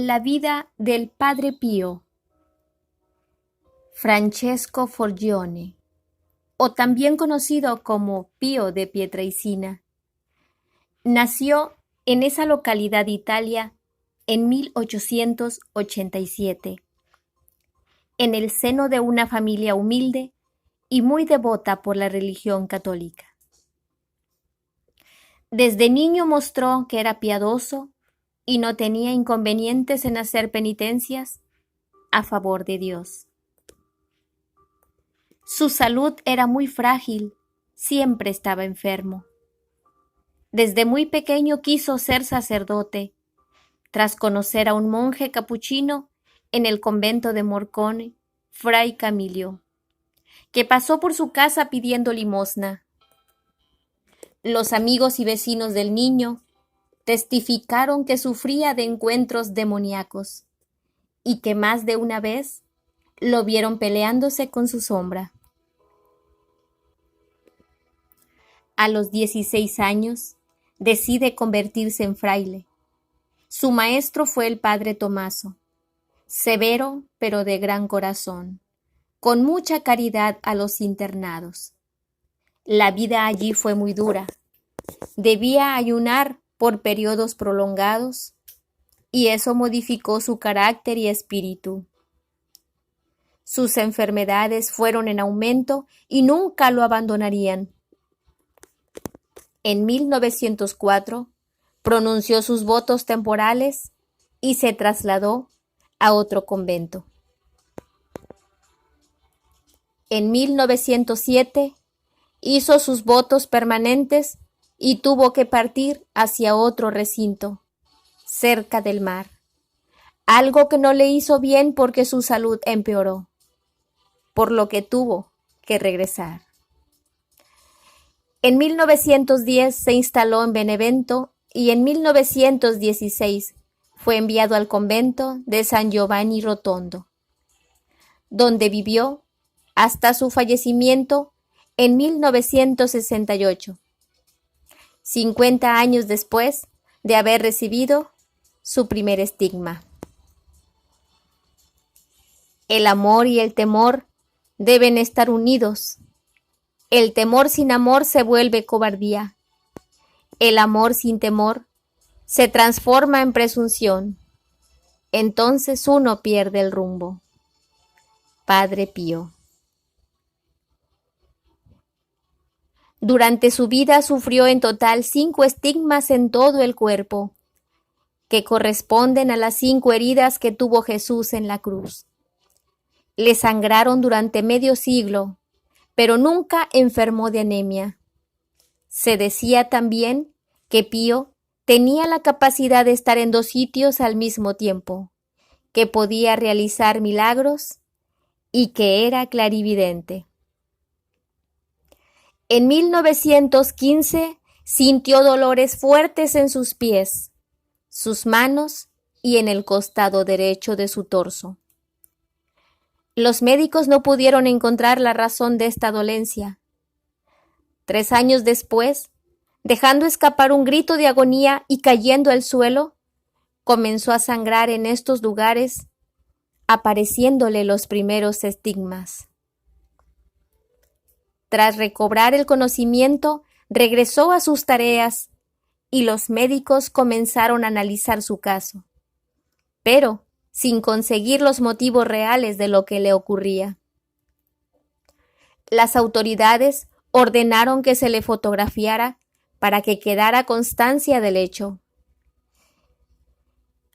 La vida del Padre Pío. Francesco Forgione, o también conocido como Pío de Pietrelcina, nació en esa localidad de Italia en 1887, en el seno de una familia humilde y muy devota por la religión católica. Desde niño mostró que era piadoso y no tenía inconvenientes en hacer penitencias a favor de Dios. Su salud era muy frágil, siempre estaba enfermo. Desde muy pequeño quiso ser sacerdote, tras conocer a un monje capuchino en el convento de Morcone, Fray Camilio, que pasó por su casa pidiendo limosna. Los amigos y vecinos del niño testificaron que sufría de encuentros demoníacos y que más de una vez lo vieron peleándose con su sombra. A los 16 años, decide convertirse en fraile. Su maestro fue el padre Tomaso, severo pero de gran corazón, con mucha caridad a los internados. La vida allí fue muy dura. Debía ayunar por periodos prolongados y eso modificó su carácter y espíritu. Sus enfermedades fueron en aumento y nunca lo abandonarían. En 1904 pronunció sus votos temporales y se trasladó a otro convento. En 1907 hizo sus votos permanentes y tuvo que partir hacia otro recinto, cerca del mar, algo que no le hizo bien porque su salud empeoró, por lo que tuvo que regresar. En 1910 se instaló en Benevento y en 1916 fue enviado al convento de San Giovanni Rotondo, donde vivió hasta su fallecimiento en 1968, 50 años después de haber recibido su primer estigma. El amor y el temor deben estar unidos. El temor sin amor se vuelve cobardía. El amor sin temor se transforma en presunción. Entonces uno pierde el rumbo. Padre Pío. Durante su vida sufrió en total 5 estigmas en todo el cuerpo, que corresponden a las 5 heridas que tuvo Jesús en la cruz. Le sangraron durante medio siglo, pero nunca enfermó de anemia. Se decía también que Pío tenía la capacidad de estar en 2 sitios al mismo tiempo, que podía realizar milagros y que era clarividente. En 1915 sintió dolores fuertes en sus pies, sus manos y en el costado derecho de su torso. Los médicos no pudieron encontrar la razón de esta dolencia. 3 años después, dejando escapar un grito de agonía y cayendo al suelo, comenzó a sangrar en estos lugares, apareciéndole los primeros estigmas. Tras recobrar el conocimiento, regresó a sus tareas y los médicos comenzaron a analizar su caso, pero sin conseguir los motivos reales de lo que le ocurría. Las autoridades ordenaron que se le fotografiara para que quedara constancia del hecho.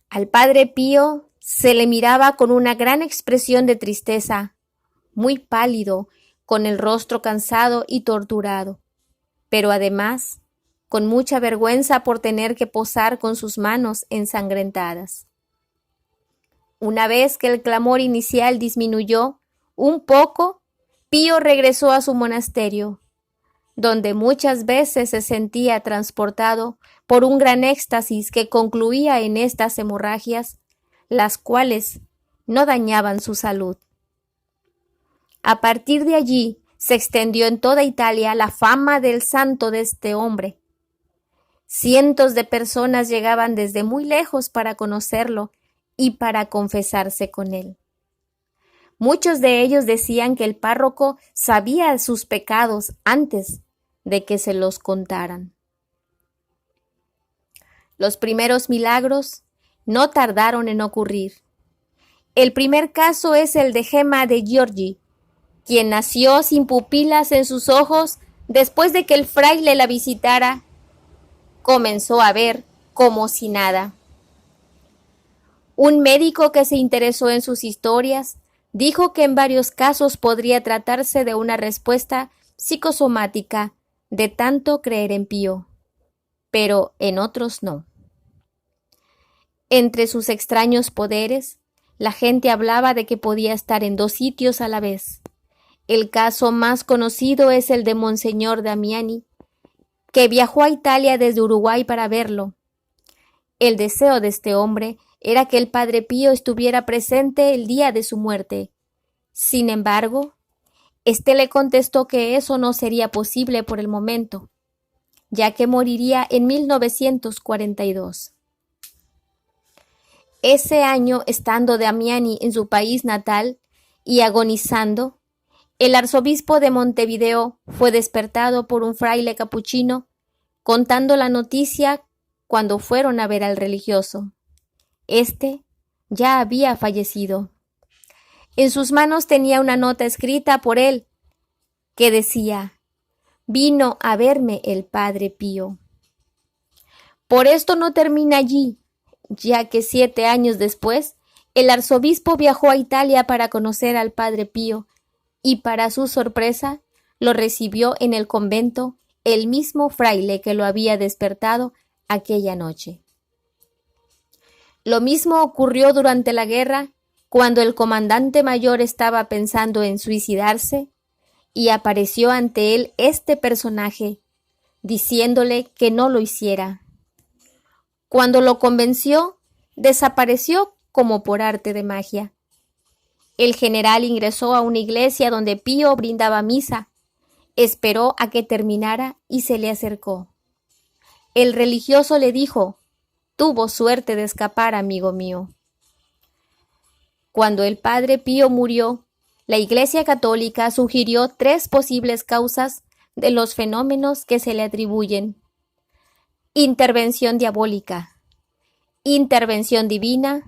Al Padre Pío se le miraba con una gran expresión de tristeza, muy pálido, con el rostro cansado y torturado, pero además con mucha vergüenza por tener que posar con sus manos ensangrentadas. Una vez que el clamor inicial disminuyó un poco, Pío regresó a su monasterio, donde muchas veces se sentía transportado por un gran éxtasis que concluía en estas hemorragias, las cuales no dañaban su salud. A partir de allí se extendió en toda Italia la fama del santo de este hombre. Cientos de personas llegaban desde muy lejos para conocerlo y para confesarse con él. Muchos de ellos decían que el párroco sabía sus pecados antes de que se los contaran. Los primeros milagros no tardaron en ocurrir. El primer caso es el de Gemma de Giorgi, quien nació sin pupilas en sus ojos después de que el fraile la visitara. Comenzó a ver como si nada. Un médico que se interesó en sus historias dijo que en varios casos podría tratarse de una respuesta psicosomática de tanto creer en Pío, pero en otros no. Entre sus extraños poderes, la gente hablaba de que podía estar en 2 sitios a la vez. El caso más conocido es el de Monseñor Damiani, que viajó a Italia desde Uruguay para verlo. El deseo de este hombre era que el Padre Pío estuviera presente el día de su muerte. Sin embargo, éste le contestó que eso no sería posible por el momento, ya que moriría en 1942. Ese año, estando Damiani en su país natal y agonizando, el arzobispo de Montevideo fue despertado por un fraile capuchino contando la noticia cuando fueron a ver al religioso. Este ya había fallecido. En sus manos tenía una nota escrita por él que decía: «Vino a verme el Padre Pío». Por esto no termina allí, ya que 7 años después, el arzobispo viajó a Italia para conocer al Padre Pío y, para su sorpresa, lo recibió en el convento el mismo fraile que lo había despertado aquella noche. Lo mismo ocurrió durante la guerra, cuando el comandante mayor estaba pensando en suicidarse, y apareció ante él este personaje, diciéndole que no lo hiciera. Cuando lo convenció, desapareció como por arte de magia. El general ingresó a una iglesia donde Pío brindaba misa, esperó a que terminara y se le acercó. El religioso le dijo: «Tuvo suerte de escapar, amigo mío». Cuando el Padre Pío murió, la Iglesia Católica sugirió 3 posibles causas de los fenómenos que se le atribuyen: intervención diabólica, intervención divina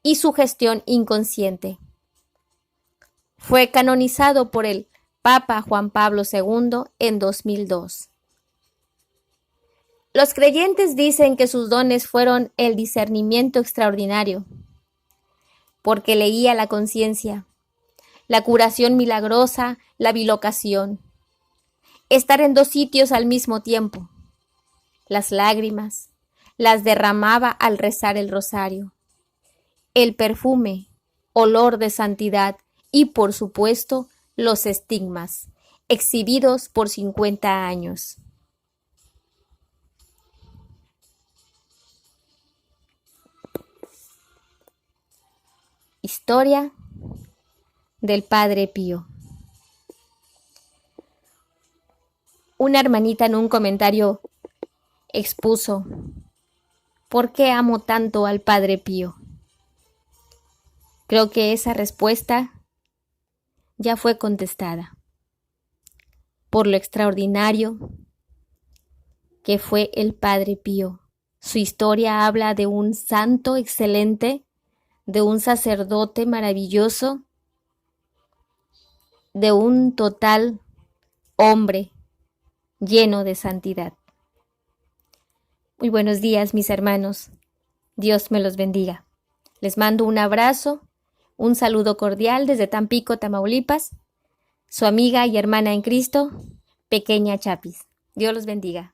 y sugestión inconsciente. Fue canonizado por el Papa Juan Pablo II en 2002. Los creyentes dicen que sus dones fueron el discernimiento extraordinario, porque leía la conciencia, la curación milagrosa, la bilocación, estar en 2 sitios al mismo tiempo. Las lágrimas las derramaba al rezar el rosario. El perfume, olor de santidad y, por supuesto, los estigmas, exhibidos por 50 años. Historia del Padre Pío. Una hermanita en un comentario expuso: ¿por qué amo tanto al Padre Pío? Creo que esa respuesta ya fue contestada. Por lo extraordinario que fue el Padre Pío. Su historia habla de un santo excelente, de un sacerdote maravilloso, de un total hombre lleno de santidad. Muy buenos días, mis hermanos. Dios me los bendiga. Les mando un abrazo, un saludo cordial desde Tampico, Tamaulipas. Su amiga y hermana en Cristo, Pequeña Chapis. Dios los bendiga.